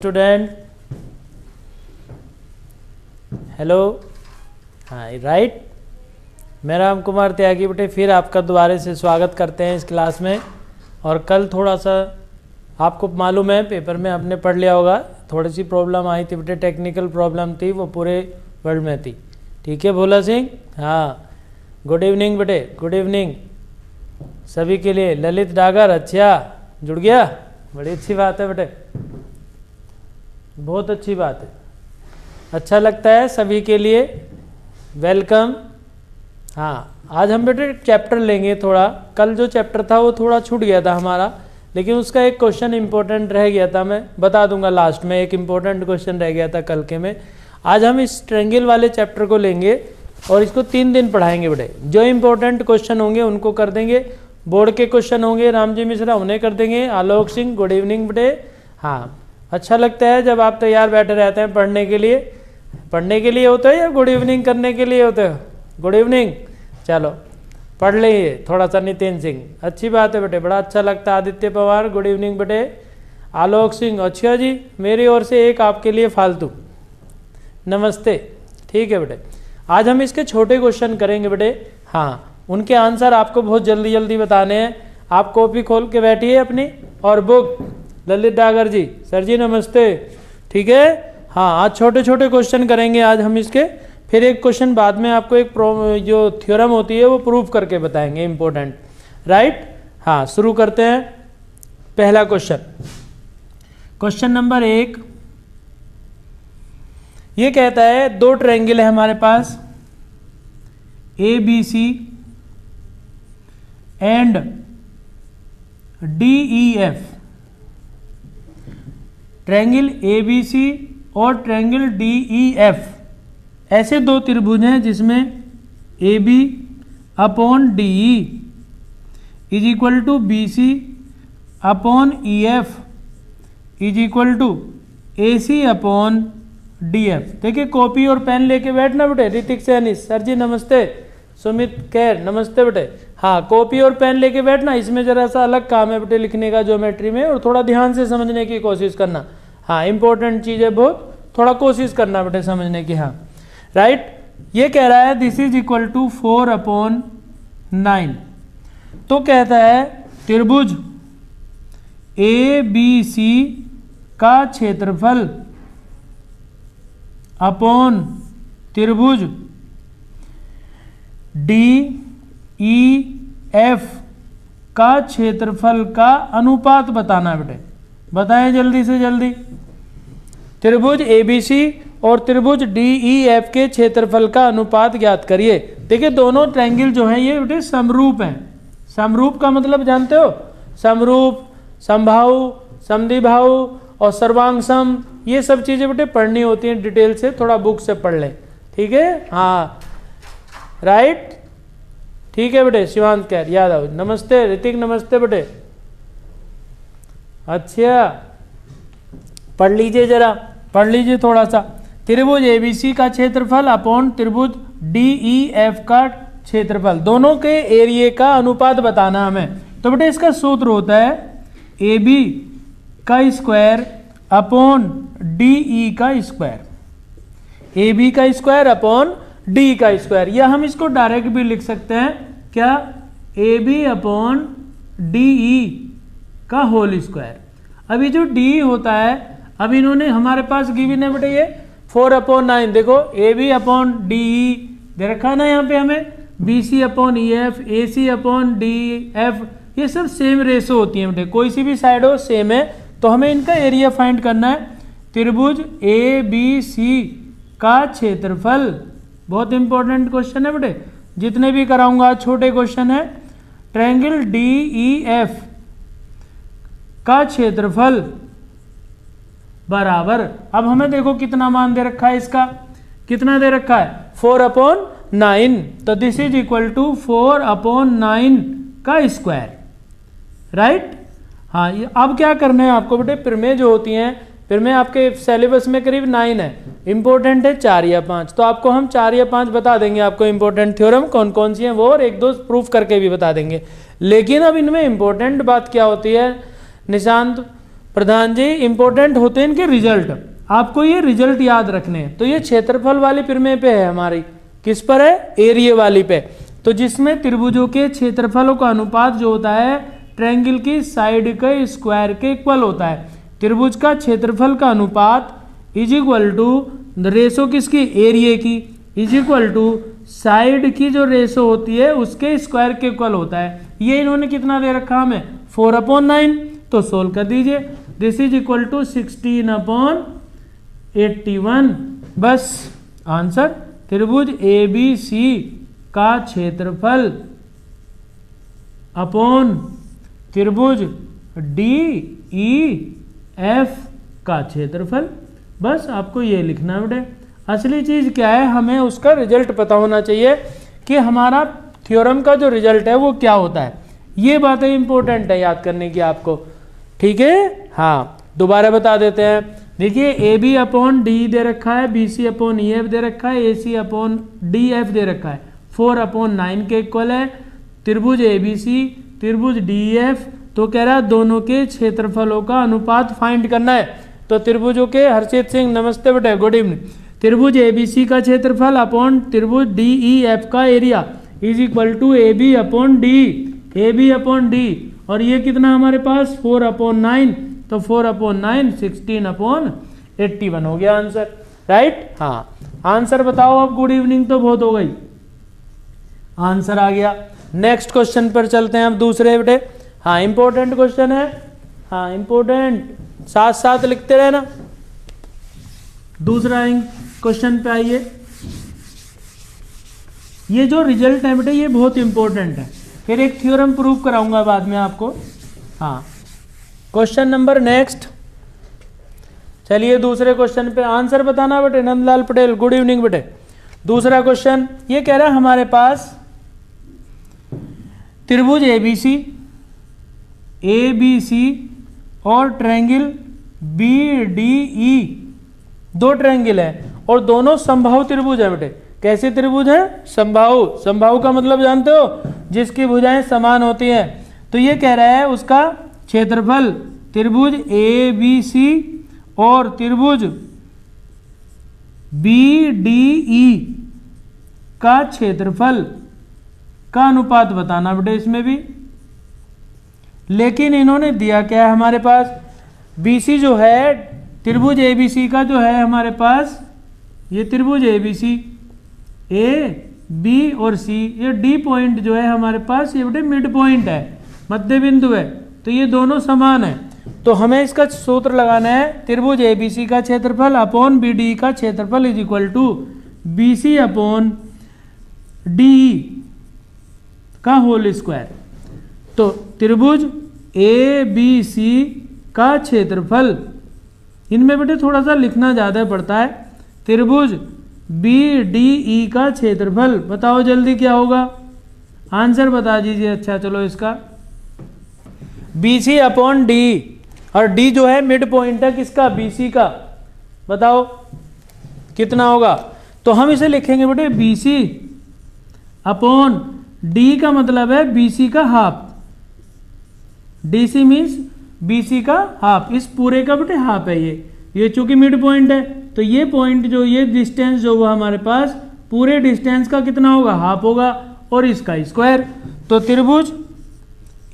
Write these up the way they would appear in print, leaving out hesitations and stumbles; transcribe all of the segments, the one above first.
Student hello hi right. मैं राम कुमार त्यागी बेटे फिर आपका दोबारा से स्वागत करते हैं इस क्लास में। और कल थोड़ा सा आपको मालूम है पेपर में आपने पढ़ लिया होगा, थोड़ी सी प्रॉब्लम आई थी बेटे, टेक्निकल प्रॉब्लम थी, वो पूरे वर्ल्ड में थी। ठीक है भोला सिंह? हाँ, गुड इवनिंग बेटे, गुड इवनिंग सभी के लिए। ललित डागर अच्छा जुड़ गया, बड़ी अच्छी बात है बेटे, बहुत अच्छी बात है, अच्छा लगता है सभी के लिए, वेलकम। हाँ, आज हम बेटे चैप्टर लेंगे थोड़ा, कल जो चैप्टर था वो थोड़ा छूट गया था हमारा, लेकिन उसका एक क्वेश्चन इंपॉर्टेंट रह गया था, मैं बता दूंगा लास्ट में, एक इंपॉर्टेंट क्वेश्चन रह गया था कल के में। आज हम इस ट्रायंगल वाले चैप्टर को लेंगे और इसको 3 दिन पढ़ाएंगे बेटे। जो इंपॉर्टेंट क्वेश्चन होंगे उनको कर देंगे, बोर्ड के क्वेश्चन होंगे रामजी मिश्रा उन्हें कर देंगे। आलोक सिंह गुड इवनिंग बेटे। हाँ, अच्छा लगता है जब आप तैयार बैठे रहते हैं पढ़ने के लिए। पढ़ने के लिए होते हैं या गुड इवनिंग करने के लिए होते हो? गुड इवनिंग, चलो पढ़ लीजिए थोड़ा सा। नितिन सिंह अच्छी बात है बेटे, बड़ा अच्छा लगता है। आदित्य पवार गुड इवनिंग बेटे। आलोक सिंह अच्छा जी, मेरी ओर से एक आपके लिए फालतू नमस्ते। ठीक है बेटे, आज हम इसके छोटे क्वेश्चन करेंगे बेटे। हाँ, उनके आंसर आपको बहुत जल्दी जल्दी बताने हैं। आप कॉपी खोल के बैठिए अपनी और बुक। ललित डागर जी सर जी नमस्ते। ठीक है, हाँ आज छोटे छोटे क्वेश्चन करेंगे आज हम इसके, फिर एक क्वेश्चन बाद में आपको एक जो थ्योरम होती है वो प्रूफ करके बताएंगे, इंपॉर्टेंट राइट। हाँ शुरू करते हैं। पहला क्वेश्चन, क्वेश्चन नंबर 1 ये कहता है दो ट्रायंगल है हमारे पास ABC and DEF। Triangle ABC और ट्रायंगल DEF ऐसे दो त्रिभुज हैं जिसमें AB upon DE is equal to BC upon EF is equal to AC upon DF। देखिए कॉपी और पेन लेके बैठना बेटे। ऋतिक सैनी सर जी नमस्ते। सुमित कैर नमस्ते बेटे। हाँ, कॉपी और पेन लेके बैठना, इसमें जरा सा अलग काम है बेटे लिखने का ज्योमेट्री में, और थोड़ा ध्यान से समझने की कोशिश करना। हाँ इंपॉर्टेंट चीज़ है बहुत, थोड़ा कोशिश करना बेटे समझने की। हाँ राइट, ये कह रहा है दिस इज इक्वल टू 4/9। तो कहता है त्रिभुज ABC का क्षेत्रफल अपॉन त्रिभुज DEF का क्षेत्रफल का अनुपात बताना है बेटे। बताएं जल्दी से जल्दी। त्रिभुज ABC और त्रिभुज DEF के क्षेत्रफल का अनुपात ज्ञात करिए। देखिए दोनों ट्रायंगल जो हैं ये बेटे समरूप हैं। समरूप का मतलब जानते हो? समरूप, समबाहु, समद्विबाहु और सर्वांग सम, ये सब चीजें बेटे पढ़नी होती हैं डिटेल से, थोड़ा बुक से पढ़ लें। ठीक है, हाँ राइट, ठीक है बेटे। शिवांत कैर यादव नमस्ते। ऋतिक नमस्ते बेटे। अच्छा पढ़ लीजिए, जरा पढ़ लीजिए थोड़ा सा। त्रिभुज ABC का क्षेत्रफल अपॉन त्रिभुज DEF का क्षेत्रफल, दोनों के एरिया का अनुपात बताना हमें। तो बेटे इसका सूत्र होता है AB का स्क्वायर अपॉन DE का स्क्वायर। AB का स्क्वायर अपॉन DE का स्क्वायर, या हम इसको डायरेक्ट भी लिख सकते हैं क्या, AB अपॉन DE का होल स्क्वायर। अभी जो DE होता है, अब इन्होंने हमारे पास गिवन है बेटे ये 4/9। देखो AB अपॉन DE दे रखा है ना यहाँ पे हमें, BC upon EF, AC upon DF, ये सब सेम रेशो होती है बेटे, कोई सी भी साइड हो सेम है। तो हमें इनका एरिया फाइंड करना है। त्रिभुज ABC का क्षेत्रफल, बहुत इंपॉर्टेंट क्वेश्चन है बेटे, जितने भी कराऊंगा छोटे क्वेश्चन है। ट्रायंगल DEF का क्षेत्रफल बराबर, अब हमें देखो कितना मान दे रखा है इसका, कितना दे रखा है 4/9। तो दिस इज इक्वल टू 4/9 का स्क्वायर राइट। हाँ, अब क्या करना है आपको बेटे, प्रमेय जो होती हैं, प्रमेय आपके सिलेबस में करीब 9 है, इंपॉर्टेंट है 4 या 5। तो आपको हम 4 या 5 बता देंगे, आपको इंपॉर्टेंट थ्योरम कौन कौन सी हैं वो, और 1-2 प्रूफ करके भी बता देंगे। लेकिन अब इनमें इंपॉर्टेंट बात क्या होती है निशांत प्रधान जी इंपॉर्टेंट होते हैं इनके रिजल्ट, आपको ये रिजल्ट याद रखने हैं। तो ये क्षेत्रफल वाली प्रमेय पे है हमारी, किस पर है, एरिया वाली पे। तो जिसमें त्रिभुजों के क्षेत्रफलों का अनुपात जो होता है ट्रायंगल की साइड के स्क्वायर के इक्वल होता है। त्रिभुज का क्षेत्रफल का अनुपात इज इक्वल टू रेशो किसकी, एरिया की, इज इक्वल टू साइड की जो रेशो होती है उसके स्क्वायर के इक्वल होता है। ये इन्होंने कितना दे रखा हमें, 4/9। तो सोल्व कर दीजिए, दिस इज इक्वल टू 16/81। बस आंसर, त्रिभुज ABC का क्षेत्रफल अपॉन त्रिभुज DEF का क्षेत्रफल। बस आपको ये लिखना बेटे। असली चीज क्या है, हमें उसका रिजल्ट पता होना चाहिए कि हमारा थ्योरम का जो रिजल्ट है वो क्या होता है। ये बातें इंपॉर्टेंट है याद करने की आपको, ठीक है। हाँ दोबारा बता देते हैं, देखिए AB/D दे रखा है, BC/EF दे रखा है, AC/DF दे रखा है, 4/9 के इक्वल है। त्रिभुज ABC त्रिभुज DEF, तो कह रहा है दोनों के क्षेत्रफलों का अनुपात फाइंड करना है। तो त्रिभुजों के, हर्षित सिंह नमस्ते बेटे, गुड इवनिंग। त्रिभुज ABC का क्षेत्रफल अपॉन त्रिभुज DEF का area is equal to AB/D, AB/D, और ये कितना हमारे पास 4/9, तो 4/9 16/81 हो गया आंसर, राइट। हाँ आंसर बताओ अब, गुड इवनिंग तो बहुत हो गई, आंसर आ गया। नेक्स्ट क्वेश्चन पर चलते हैं अब दूसरे बेटे। हाँ इंपॉर्टेंट क्वेश्चन है, हाँ इंपॉर्टेंट, साथ साथ लिखते रहना। दूसरा क्वेश्चन पे आइए। ये जो रिजल्ट है बेटे ये बहुत इंपॉर्टेंट है, फिर एक थ्योरम प्रूव कराऊंगा बाद में आपको। हाँ क्वेश्चन नंबर नेक्स्ट, चलिए दूसरे क्वेश्चन पे आंसर बताना बेटे। नंदलाल पटेल गुड इवनिंग बेटे। दूसरा क्वेश्चन ये कह रहा है हमारे पास त्रिभुज ABC और ट्रायंगल BDE, दो ट्रायंगल है और दोनों समबाहु त्रिभुज है बेटे। कैसे त्रिभुज है, समबाहु। समबाहु का मतलब जानते हो, जिसकी भुजाएं समान होती हैं। तो ये कह रहा है उसका क्षेत्रफल त्रिभुज ABC और त्रिभुज BDE का क्षेत्रफल का अनुपात बताना बेटे इसमें भी। लेकिन इन्होंने दिया क्या है हमारे पास, BC जो है त्रिभुज ABC का जो है हमारे पास, ये त्रिभुज ABC A, B और C, ये D पॉइंट जो है हमारे पास ये बेटे मिड पॉइंट है, मध्य बिंदु है। तो ये दोनों समान है। तो हमें इसका सूत्र लगाना है, त्रिभुज ABC का क्षेत्रफल अपॉन BDE का क्षेत्रफल इज इक्वल टू BC/DE का होल स्क्वायर। तो त्रिभुज ABC का क्षेत्रफल, इनमें बेटे थोड़ा सा लिखना ज़्यादा पड़ता है। त्रिभुज BDE का क्षेत्रफल बताओ जल्दी क्या होगा, आंसर बता दीजिए। अच्छा चलो इसका BC/D, और D जो है मिड पॉइंट है किसका, BC का, बताओ कितना होगा। तो हम इसे लिखेंगे बेटे BC/D का मतलब है BC का हाफ, DC मीन्स BC का हाफ, इस पूरे का बेटे हाफ है ये चूंकि मिड पॉइंट है। तो ये पॉइंट जो, ये डिस्टेंस जो हुआ हमारे पास, पूरे डिस्टेंस का कितना होगा, हाफ होगा, और इसका स्क्वायर। तो त्रिभुज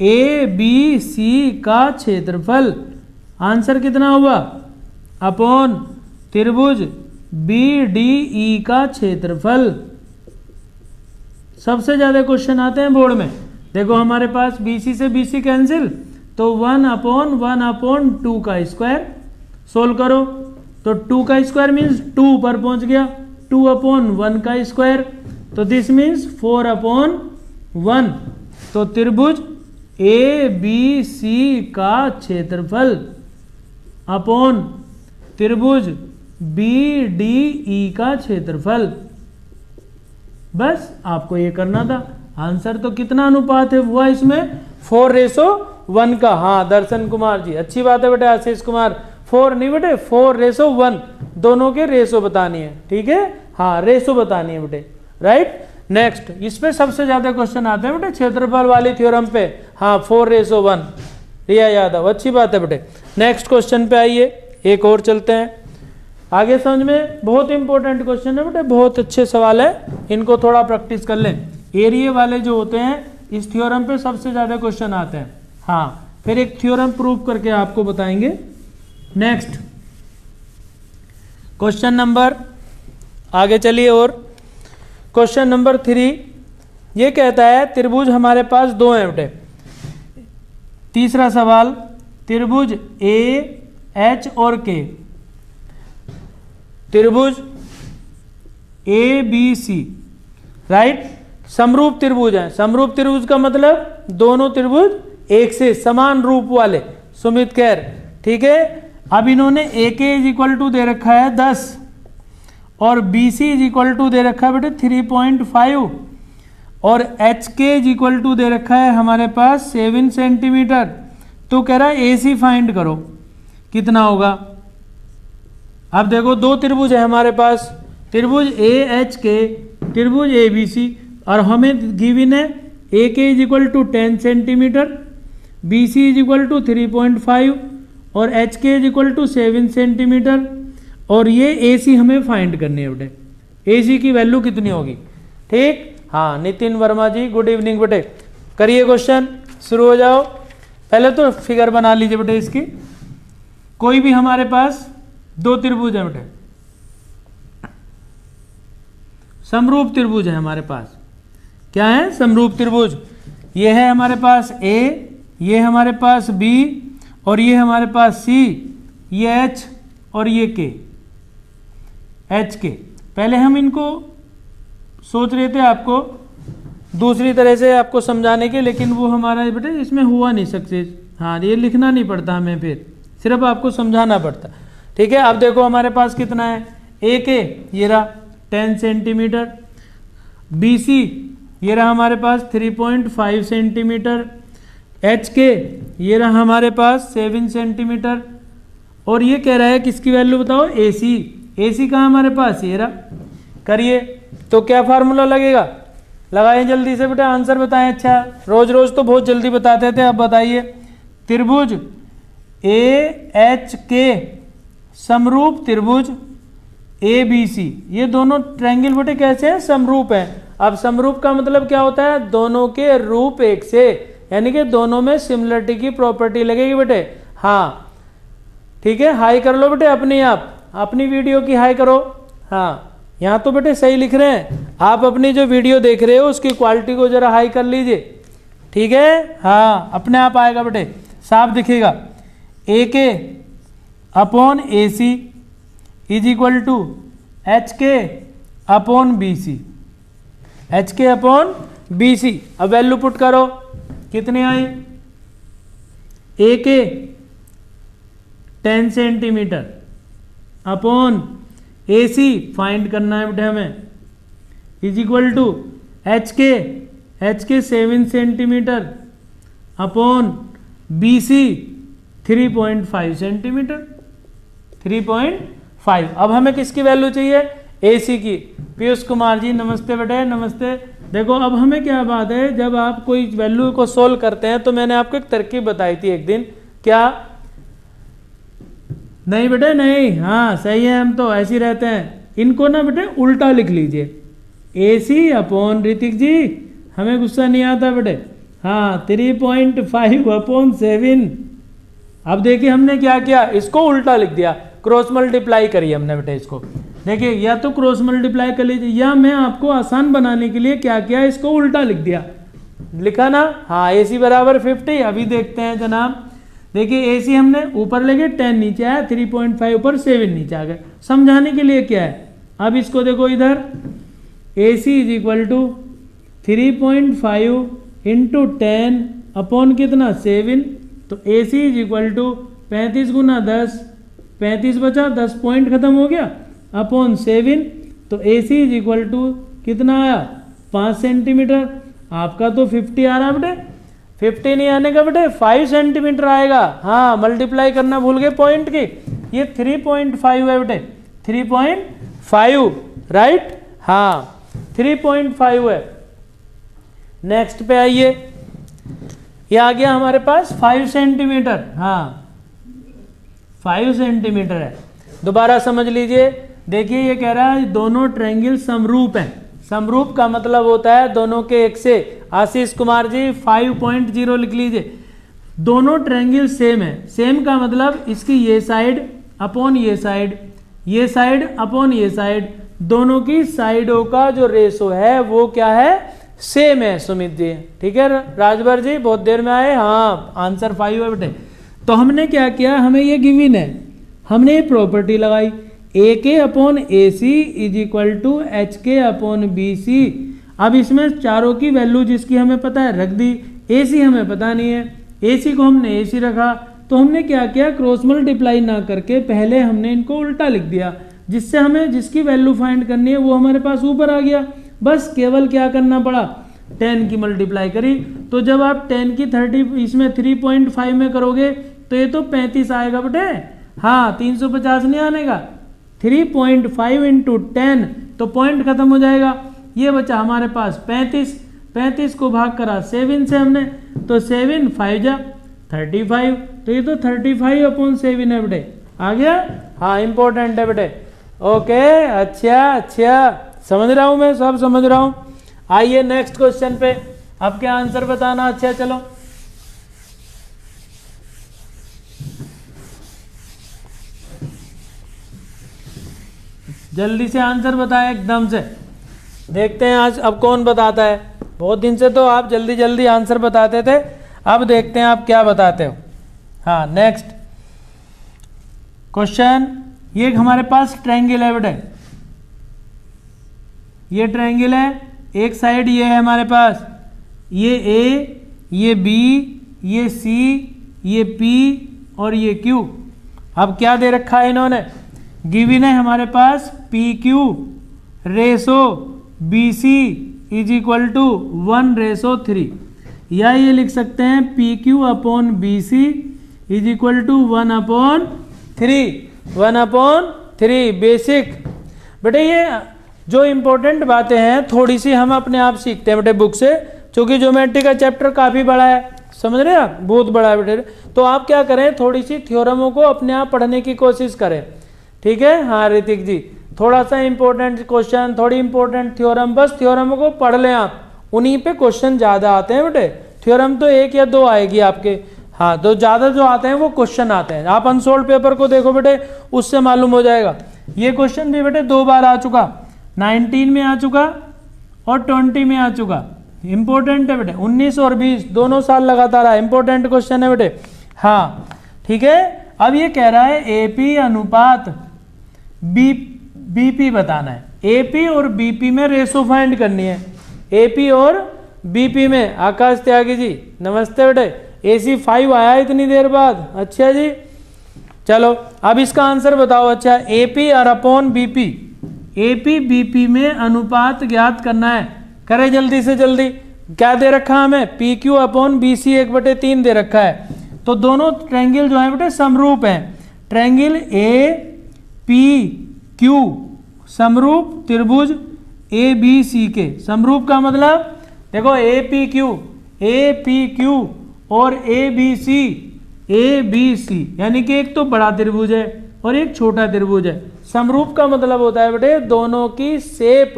ABC का क्षेत्रफल, आंसर कितना हुआ, अपॉन त्रिभुज BDE का क्षेत्रफल। सबसे ज्यादा क्वेश्चन आते हैं बोर्ड में। देखो हमारे पास BC से BC कैंसिल, तो 1/1/2 का स्क्वायर। सोल्व करो तो 2 का स्क्वायर मीन्स 2 पर पहुंच गया, 2/1 का स्क्वायर, तो दिस मीन्स 4/1। तो त्रिभुज ABC का क्षेत्रफल अपॉन त्रिभुज BDE का क्षेत्रफल। बस आपको ये करना था। आंसर तो कितना अनुपात है हुआ इसमें, 4:1 का। हाँ दर्शन कुमार जी अच्छी बात है बेटे, आशीष कुमार 4 नहीं बेटे 4:1, दोनों के रेशो बतानी है, ठीक है। हाँ रेशो बतानी है बेटे, राइट। नेक्स्ट इस पे सबसे ज्यादा क्वेश्चन आते हैं बेटे क्षेत्रफल वाली थ्योरम पे। हाँ 4:1, रिया यादव अच्छी बात है बेटे। नेक्स्ट क्वेश्चन पे आइए, एक और चलते हैं आगे। समझ में बहुत इंपॉर्टेंट क्वेश्चन है बेटे, बहुत अच्छे सवाल है, इनको थोड़ा प्रैक्टिस कर लें। एरिया वाले जो होते हैं इस थ्योरम पे सबसे ज़्यादा क्वेश्चन आते हैं। हाँ, फिर एक थ्योरम प्रूव करके आपको बताएंगे। नेक्स्ट क्वेश्चन नंबर, आगे चलिए, और क्वेश्चन नंबर 3 ये कहता है त्रिभुज हमारे पास दो हैं बेटे। तीसरा सवाल, त्रिभुज ए एच और के, त्रिभुज ए बी सी, राइट, समरूप त्रिभुज है। समरूप त्रिभुज का मतलब दोनों त्रिभुज एक से समान रूप वाले। सुमित खैर, ठीक है। अब इन्होंने ए के इज इक्वल टू दे रखा है 10 और B C is equal to दे रखा है बेटे 3.5 और एच के इज इक्वल टू दे रखा है हमारे पास 7 सेंटीमीटर। तो कह रहा है ए सी फाइंड करो, कितना होगा। अब देखो दो त्रिभुज है हमारे पास, त्रिभुज ए एच के, त्रिभुज ए बी सी, और हमें गिवन है A K is equal to 10 centimetre, B C is equal to 3.5 और एच के इज इक्वल टू 7 सेंटीमीटर, और ये ए सी हमें फाइंड करनी है बेटे। ए सी की वैल्यू कितनी होगी, ठीक। हाँ, नितिन वर्मा जी गुड इवनिंग बेटे, करिए क्वेश्चन, शुरू हो जाओ। पहले तो फिगर बना लीजिए बेटे इसकी। कोई भी हमारे पास दो त्रिभुज है बेटे, समरूप त्रिभुज है हमारे पास। क्या है, समरूप त्रिभुज। ये है हमारे पास ए, ये हमारे पास बी, और ये हमारे पास सी, ये एच और ये के, एच के। पहले हम इनको सोच रहे थे आपको दूसरी तरह से आपको समझाने के, लेकिन वो हमारा बेटे इसमें हुआ नहीं सक्सेस। हाँ, ये लिखना नहीं पड़ता हमें, फिर सिर्फ आपको समझाना पड़ता, ठीक है। अब देखो हमारे पास कितना है, ए के ये रहा 10 सेंटीमीटर, बी सी ये रहा हमारे पास 3.5 सेंटीमीटर, एच के ये रहा हमारे पास 7 सेंटीमीटर, और ये कह रहा है किसकी वैल्यू बताओ, ए सी। ए सी कहाँ हमारे पास, ये रहा। करिए, तो क्या फार्मूला लगेगा, लगाएं जल्दी से बेटा, आंसर बताएं। अच्छा, रोज रोज तो बहुत जल्दी बताते थे, अब बताइए। त्रिभुज ए एच के समरूप त्रिभुज ए बी सी, ये दोनों ट्रायंगल बेटे कैसे हैं, समरूप हैं। अब समरूप का मतलब क्या होता है, दोनों के रूप एक से, यानी कि दोनों में सिमिलरिटी की प्रॉपर्टी लगेगी बेटे। हाँ, ठीक है, हाई कर लो बेटे अपनी, आप अपनी वीडियो की हाई करो। हाँ, यहाँ तो बेटे सही लिख रहे हैं, आप अपनी जो वीडियो देख रहे हो उसकी क्वालिटी को जरा हाई कर लीजिए, ठीक है। हाँ, अपने आप आएगा बेटे, साफ दिखेगा। A K upon A C is equal to H K upon B C, H K upon B C. अब वैल्यू पुट करो, कितने आए, A K 10 centimetre upon A C find करना है बेटे हमें, is equal to H K 7 centimetre upon B C 3.5 centimetre, 3.5। अब हमें किसकी वैल्यू चाहिए, ए सी की। पीयूष कुमार जी नमस्ते बेटे, नमस्ते। देखो अब हमें क्या बात है, जब आप कोई वैल्यू को सोल्व करते हैं तो मैंने आपको एक तरकीब बताई थी एक दिन, क्या नहीं बेटे, नहीं, हाँ सही है, हम तो ऐसे ही रहते हैं। इनको ना बेटे उल्टा लिख लीजिए, ए सी अपॉन, ऋतिक जी हमें गुस्सा नहीं आता बेटे, हाँ 3.5 अपॉन 7। अब देखिए हमने क्या किया, इसको उल्टा लिख दिया, क्रॉस मल्टीप्लाई करिए हमने बेटे इसको। देखिए या तो क्रॉस मल्टीप्लाई कर लीजिए, या मैं आपको आसान बनाने के लिए क्या किया, इसको उल्टा लिख दिया। लिखा ना, हाँ, ए सी बराबर 50। अभी देखते हैं जनाब, देखिए ए सी हमने ऊपर लेके 10 नीचे आया, 3.5 ऊपर 7 नीचे आ गए। समझाने के लिए क्या है, अब इसको देखो इधर, A C is equal to 3.5 into 10 upon कितना 7, तो A C is equal to 35 गुना 10, 35 बचा, 10 पॉइंट खत्म हो गया, अपॉन 7, तो A C is equal to कितना आया 5 सेंटीमीटर। आपका तो 50 आ रहा बेटे, 50 नहीं आने का बेटे 5 सेंटीमीटर आएगा। हाँ, मल्टीप्लाई करना भूल गए पॉइंट की, ये 3.5 है बेटे, 3.5, राइट, हाँ 3.5 है। नेक्स्ट पे आइए, ये आ गया हमारे पास 5 सेंटीमीटर। हाँ, 5 सेंटीमीटर है। दोबारा समझ लीजिए, देखिए ये कह रहा है दोनों ट्रायंगल समरूप हैं। समरूप का मतलब होता है दोनों के एक से। आशीष कुमार जी 5.0 लिख लीजिए। दोनों ट्रायंगल सेम है। सेम का मतलब इसकी ये साइड अपॉन ये साइड, ये साइड अपॉन ये साइड, दोनों की साइडों का जो रेशो है वो क्या है, सेम है। सुमित जी ठीक है। राजभर जी बहुत देर में आए, हाँ आंसर 5 है बेटे। तो हमने क्या किया, हमें ये गिवन है, हमने ये प्रॉपर्टी लगाई A K upon A C is equal to H K upon B C. अब इसमें चारों की वैल्यू जिसकी हमें पता है रख दी, ए सी हमें पता नहीं है, ए सी को हमने ए सी रखा। तो हमने क्या किया, क्रॉस मल्टीप्लाई ना करके पहले हमने इनको उल्टा लिख दिया, जिससे हमें जिसकी वैल्यू फाइंड करनी है वो हमारे पास ऊपर आ गया। बस केवल क्या करना पड़ा, 10 की मल्टीप्लाई करी। तो जब आप 10 की 30 इसमें 3.5 में करोगे तो ये तो 35 आएगा बेटे। हाँ 350 नहीं आने का, 3.5 इंटू 10 तो पॉइंट खत्म हो जाएगा। ये बचा हमारे पास 35, 35 को भाग करा 7 से हमने, तो 7 5 जा 35, तो ये तो 35/7 है बेटे। आ गया, हाँ इंपॉर्टेंट है बेटे। ओके अच्छा समझ रहा हूं मैं, सब समझ रहा हूं। आइए नेक्स्ट क्वेश्चन पे, अब क्या आंसर बताना। अच्छा चलो जल्दी से आंसर बताएं एकदम से, देखते हैं आज अब कौन बताता है। बहुत दिन से तो आप जल्दी जल्दी आंसर बताते थे, अब देखते हैं आप क्या बताते हो। हाँ नेक्स्ट क्वेश्चन, ये हमारे पास ट्रायंगल है बेटे, ये ट्रायंगल है, एक साइड ये है हमारे पास, ये ए, ये बी, ये सी, ये पी और ये क्यू। अब क्या दे रखा है इन्होंने, गिवन है हमारे पास P Q ratio B C is equal to 1:3, या ये लिख सकते हैं P Q upon B C is equal to 1/3, 1/3 basic. बेटे ये जो इंपॉर्टेंट बातें हैं थोड़ी सी हम अपने आप सीखते हैं बेटे बुक से, क्योंकि ज्योमेट्री का चैप्टर काफ़ी बड़ा है, समझ रहे हैं आप, बहुत बड़ा है बेटे। तो आप क्या करें, थोड़ी सी थ्योरमों को अपने आप पढ़ने की कोशिश करें, ठीक है। हाँ ऋतिक जी, थोड़ा सा इंपॉर्टेंट क्वेश्चन, थोड़ी इंपॉर्टेंट थ्योरम, बस थ्योरमों को पढ़ लें आप, उन्हीं पे क्वेश्चन ज़्यादा आते हैं बेटे। थ्योरम तो 1 या 2 आएगी आपके, हाँ तो ज़्यादा जो आते हैं वो क्वेश्चन आते हैं। आप अनसोल्ड पेपर को देखो बेटे, उससे मालूम हो जाएगा। ये क्वेश्चन भी बेटे 2 बार आ चुका, 19 में आ चुका और 20 में आ चुका। इंपॉर्टेंट है बेटे, 19 और 20 दोनों साल लगातार आया, इंपॉर्टेंट क्वेश्चन है बेटे। हाँ ठीक है। अब ये कह रहा है एपी अनुपात बीपी बताना है। एपी और बीपी में रेशो फाइंड करनी है, एपी और बीपी में। आकाश त्यागी जी नमस्ते बेटे, एसी 5 आया इतनी देर बाद, अच्छा जी चलो अब इसका आंसर बताओ। अच्छा एपी और अपॉन बीपी, एपी बीपी में अनुपात ज्ञात करना है, करे जल्दी से जल्दी। क्या दे रखा हमें, P Q upon B C 1/3 दे रखा है। तो दोनों ट्रायंगल जो है बेटे समरूप हैं। ट्रायंगल ए पी क्यू समरूप त्रिभुज ए बी सी के। समरूप का मतलब देखो ए पी क्यू और ए बी सी, यानी कि एक तो बड़ा त्रिभुज है और एक छोटा त्रिभुज है। समरूप का मतलब होता है बेटे दोनों की शेप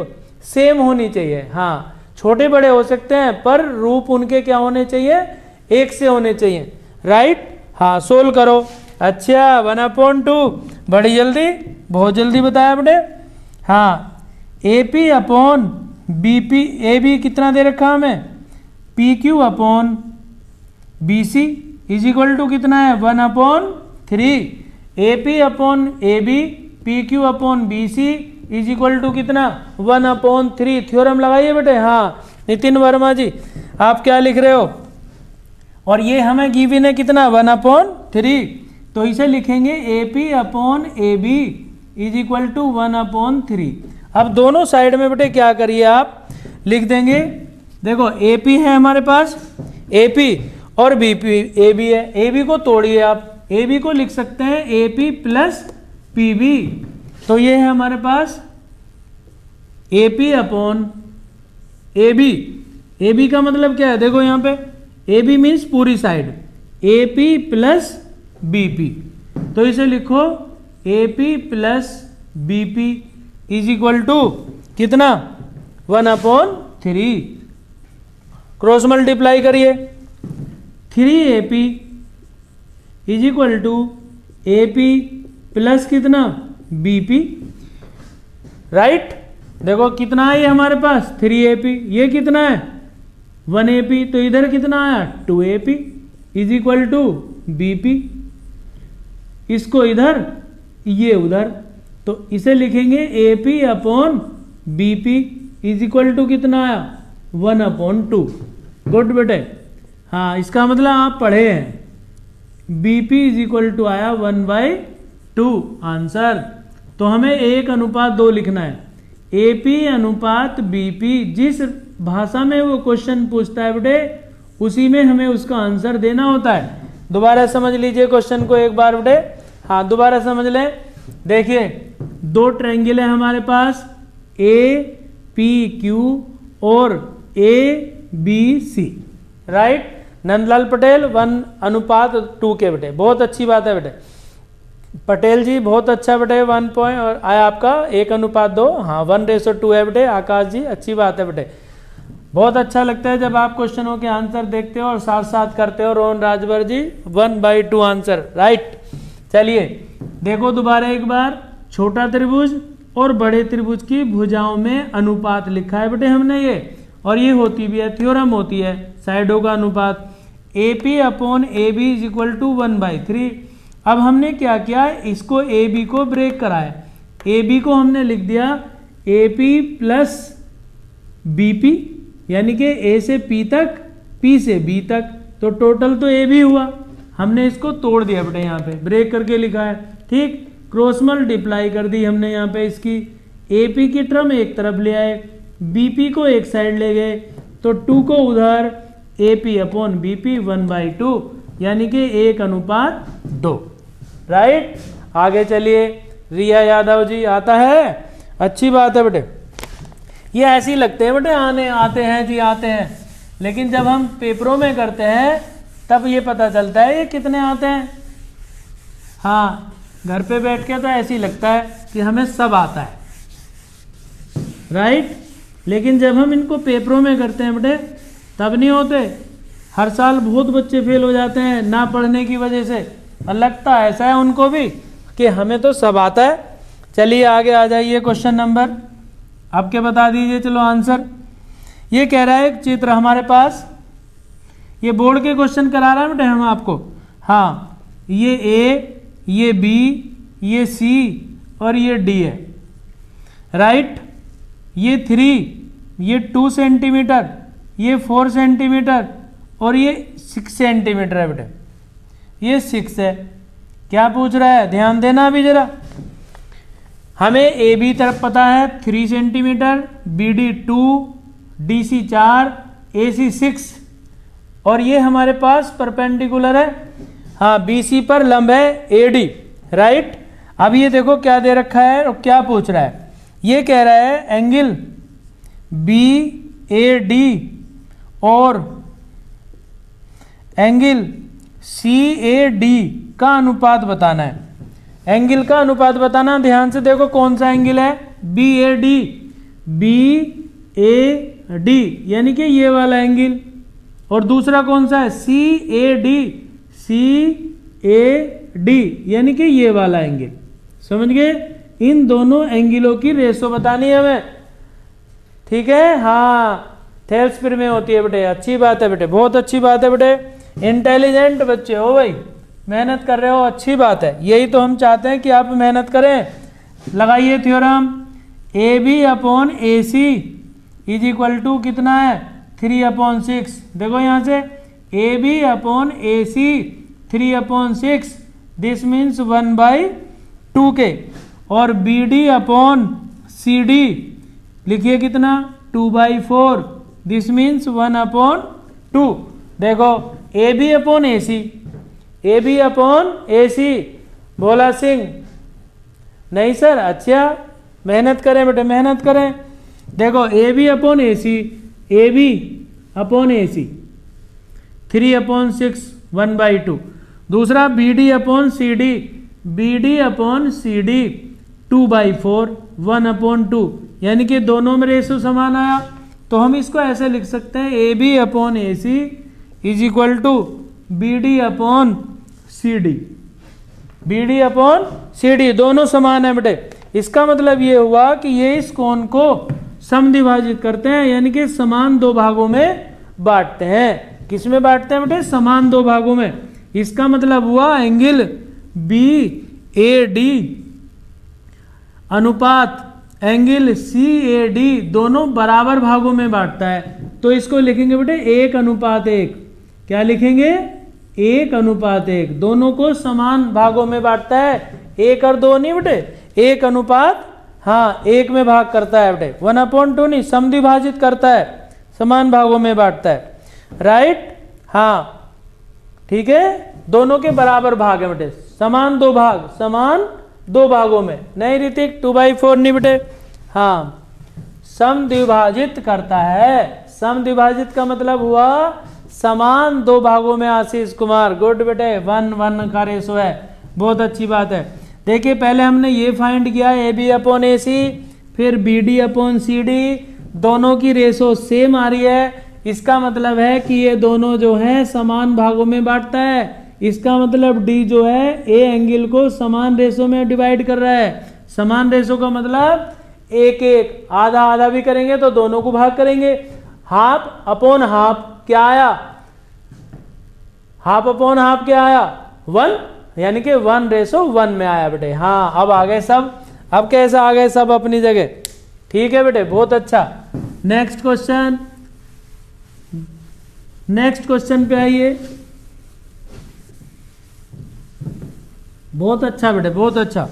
सेम होनी चाहिए। हाँ छोटे बड़े हो सकते हैं पर रूप उनके क्या होने चाहिए, एक से होने चाहिए, राइट। हाँ सोल्व करो। अच्छा 1/2, बड़ी जल्दी, बहुत जल्दी बताया बेटे। हाँ A P upon B P, A B कितना दे रखा हमें, P Q upon B C is equal to कितना है 1/3। A P upon A B, P Q upon B C is equal to कितना 1/3। थ्योरम लगाइए बेटे। हाँ नितिन वर्मा जी आप क्या लिख रहे हो, और ये हमें गिवन है कितना 1/3, तो इसे लिखेंगे A P upon A B is equal to 1/3। अब दोनों साइड में बेटे क्या करिए आप लिख देंगे, देखो ए पी है हमारे पास, ए पी और बी पी, ए बी है, ए बी को तोड़िए आप, ए बी को लिख सकते हैं A P plus P B. तो ये है हमारे पास A P upon A B. A B का मतलब क्या है, देखो यहाँ पे ए बी मीन्स पूरी side, A P plus B P. तो इसे लिखो AP plus BP is equal to कितना 1/3। क्रॉस मल्टीप्लाई करिए 3AP is equal to AP plus कितना BP, राइट। देखो कितना है ये हमारे पास 3AP, ये कितना है 1AP, तो इधर कितना आया 2AP is equal to BP। इसको इधर ये उधर, तो इसे लिखेंगे AP upon BP is equal to कितना आया 1/2। गुड बेटे, हाँ इसका मतलब आप पढ़े हैं। BP इज इक्वल टू आया 1/2 आंसर। तो हमें 1:2 लिखना है। AP अनुपात BP, जिस भाषा में वो क्वेश्चन पूछता है बेटे उसी में हमें उसका आंसर देना होता है। दोबारा समझ लीजिए क्वेश्चन को एक बार बेटे, हाँ दोबारा समझ लें। देखिए 2 ट्रायंगल है हमारे पास APQ और ABC, राइट। नंदलाल पटेल 1:2 के बेटे, बहुत अच्छी बात है बेटे। पटेल जी बहुत अच्छा बेटे, 1 पॉइंट और आया आपका 1:2, हाँ 1:2 है बेटे। आकाश जी अच्छी बात है बेटे, बहुत अच्छा लगता है जब आप क्वेश्चनों के आंसर देखते हो और साथ साथ करते हो। Rohan Rajbhar ji 1/2 answer, right. चलिए देखो दोबारा एक बार, छोटा त्रिभुज और बड़े त्रिभुज की भुजाओं में अनुपात लिखा है बेटे हमने ये, और ये होती भी है, थ्योरम होती है साइडों का अनुपात। AP upon AB is equal to 1/3। अब हमने क्या किया, इसको AB को ब्रेक कराया। AB को हमने लिख दिया AP प्लस BP, यानी कि A से P तक, P से B तक, तो टोटल तो AB हुआ। हमने इसको तोड़ दिया बेटे, यहाँ पे ब्रेक करके लिखा है, ठीक। क्रॉस मल्टीप्लाई कर दी हमने यहाँ पे इसकी। AP की टर्म एक तरफ ले आए, BP को एक साइड ले गए, तो 2 को उधर, AP अपॉन BP 1/2, यानी कि 1:2, राइट। आगे चलिए, रिया यादव जी आता है, अच्छी बात है बेटे। ये ऐसे ही लगते हैं बेटे, आते हैं जी आते हैं, लेकिन जब हम पेपरों में करते हैं तब ये पता चलता है ये कितने आते हैं। हाँ घर पे बैठ के तो ऐसे ही लगता है कि हमें सब आता है, राइट। लेकिन जब हम इनको पेपरों में करते हैं बेटे तब नहीं होते। हर साल बहुत बच्चे फेल हो जाते हैं ना पढ़ने की वजह से, और लगता ऐसा है उनको भी कि हमें तो सब आता है। चलिए आगे आ जाइए, क्वेश्चन नंबर आपके बता दीजिए, चलो आंसर। ये कह रहा है एक चित्र हमारे पास, ये बोर्ड के क्वेश्चन करा रहा है बेटे हम आपको। हाँ ये A, ये B, ये C और ये D है, राइट। ये 3, ये 2 सेंटीमीटर, ये 4 सेंटीमीटर और ये 6 सेंटीमीटर है बेटे, ये 6 है। क्या पूछ रहा है, ध्यान देना अभी जरा। हमें AB तरफ पता है 3 सेंटीमीटर, BD 2, DC 4, AC 6, और ये हमारे पास परपेंडिकुलर है, हाँ BC पर लंब है AD, राइट। अब ये देखो क्या दे रखा है और क्या पूछ रहा है। ये कह रहा है एंगल BAD और एंगल CAD का अनुपात बताना है। एंगल का अनुपात बताना, ध्यान से देखो कौन सा एंगल है, BAD, यानी कि ये वाला एंगल, और दूसरा कौन सा है CAD, यानी कि ये वाला एंगल। समझ गए, इन दोनों एंगलों की रेशो बतानी है हमें, ठीक है। हाँ थेल्सपिर में होती है बेटे, अच्छी बात है बेटे, बहुत अच्छी बात है बेटे। इंटेलिजेंट बच्चे हो भाई, मेहनत कर रहे हो, अच्छी बात है। यही तो हम चाहते हैं कि आप मेहनत करें। लगाइए theorem, AB upon AC is equal to कितना है 3/6। देखो यहाँ से AB upon AC 3/6, this means 1/2 के, और BD अपॉन CD लिखिए कितना 2/4, दिस मीन्स 1/2। देखो AB अपॉन AC, बोला सिंह नहीं सर, अच्छा मेहनत करें बेटे, मेहनत करें। देखो AB अपॉन AC 3/6 1/2। दूसरा BD upon CD BD upon CD 2/4 1/2, यानी कि दोनों में रेशो समान आया। तो हम इसको ऐसे लिख सकते हैं AB upon AC is equal to BD upon CD। BD upon CD दोनों समान है बेटे। इसका मतलब ये हुआ कि ये इस कोण को समद्विभाजित करते हैं, यानी कि समान दो भागों में बांटते हैं। किस में बांटते हैं बेटे? समान दो भागों में। इसका मतलब हुआ एंगल BAD अनुपात एंगल CAD दोनों बराबर भागों में बांटता है। तो इसको लिखेंगे बेटे 1:1। क्या लिखेंगे? 1:1। दोनों को समान भागों में बांटता है, 1 और 2 नहीं बेटे, 1:1 में भाग करता है बेटे। 1/2 नहीं, समद्विभाजित करता है, समान भागों में बांटता है। राइट? हाँ ठीक है, दोनों के बराबर भाग है बेटे, समान दो भाग, समान दो भागों में। नहीं ऋतिक 2/4 नहीं बेटे, हाँ समद्विभाजित करता है। समद्विभाजित का मतलब हुआ समान दो भागों में। आशीष कुमार गुड बेटे, 1:1 का रेशो है, बहुत अच्छी बात है। देखिए पहले हमने ये फाइंड किया AB अपॉन AC, फिर BD अपॉन CD, दोनों की रेशो सेम आ रही है। इसका मतलब है कि ये दोनों जो है समान भागों में बांटता है। इसका मतलब D जो है A एंगल को समान रेशो में डिवाइड कर रहा है। समान रेशो का मतलब 1:1, आधा आधा भी करेंगे तो दोनों को भाग करेंगे। हाफ अपॉन हाफ क्या आया? हाफ अपॉन हाफ क्या आया? 1, यानी कि 1:1 में आया बेटे। हाँ अब आ गए सब, अब कैसे आ गए सब अपनी जगह। ठीक है बेटे, बहुत अच्छा। नेक्स्ट क्वेश्चन, नेक्स्ट क्वेश्चन पे आइए। बहुत अच्छा बेटे, बहुत अच्छा,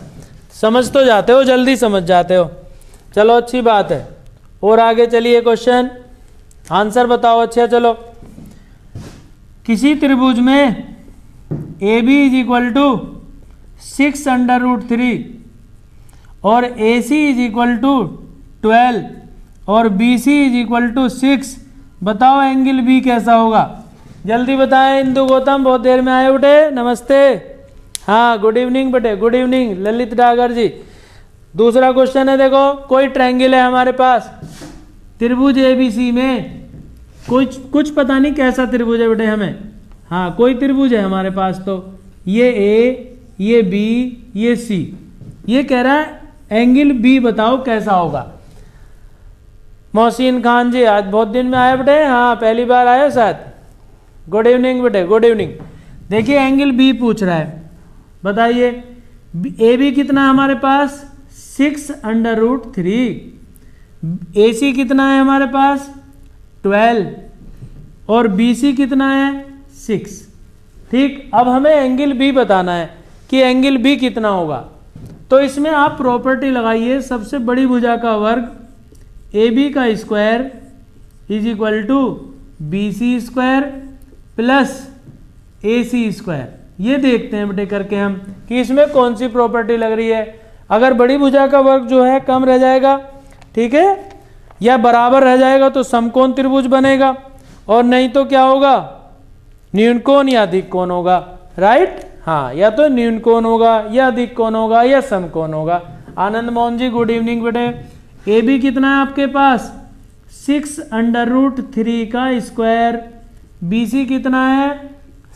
समझ तो जाते हो, जल्दी समझ जाते हो, चलो अच्छी बात है। और आगे चलिए, क्वेश्चन आंसर बताओ। अच्छा चलो, किसी त्रिभुज में AB इज इक्वल टू 6√3 और AC इज इक्वल टू 12 और BC इज इक्वल टू 6, बताओ एंगल B कैसा होगा? जल्दी बताएं। इंदु गौतम बहुत देर में आए बेटे, नमस्ते। हाँ गुड इवनिंग बेटे, गुड इवनिंग ललित डागर जी। दूसरा क्वेश्चन है, देखो कोई ट्रायंगल है हमारे पास, त्रिभुज ABC में कुछ पता नहीं कैसा त्रिभुज है बेटे हमें। हाँ कोई त्रिभुज है हमारे पास, तो ये A, ये B, ये C, ये कह रहा है एंगल B बताओ कैसा होगा। मोहसिन खान जी आज बहुत दिन में आए बेटे, हाँ पहली बार आए शायद। गुड इवनिंग बेटे, गुड इवनिंग। देखिए एंगल B पूछ रहा है, बताइए AB कितना है हमारे पास? 6√3। AC कितना है हमारे पास? 12 और BC कितना है? 6। ठीक, अब हमें एंगल B बताना है कि एंगल B कितना होगा। तो इसमें आप प्रॉपर्टी लगाइए, सबसे बड़ी भुजा का वर्ग AB का square is equal to BC square plus AC square. ये देखते हैं बेटे करके हम कि इसमें कौन सी प्रॉपर्टी लग रही है। अगर बड़ी भुजा का वर्ग जो है कम रह जाएगा, ठीक है, या बराबर रह जाएगा तो समकोण त्रिभुज बनेगा, और नहीं तो क्या होगा? न्यूनकोण या अधिक कोण होगा। राइट? हाँ, या तो न्यूनकोण होगा या अधिक कोण होगा या समकोण होगा। आनंद मोहन जी गुड इवनिंग बेटे। AB कितना है आपके पास? 6√3 का स्क्वायर। BC कितना है?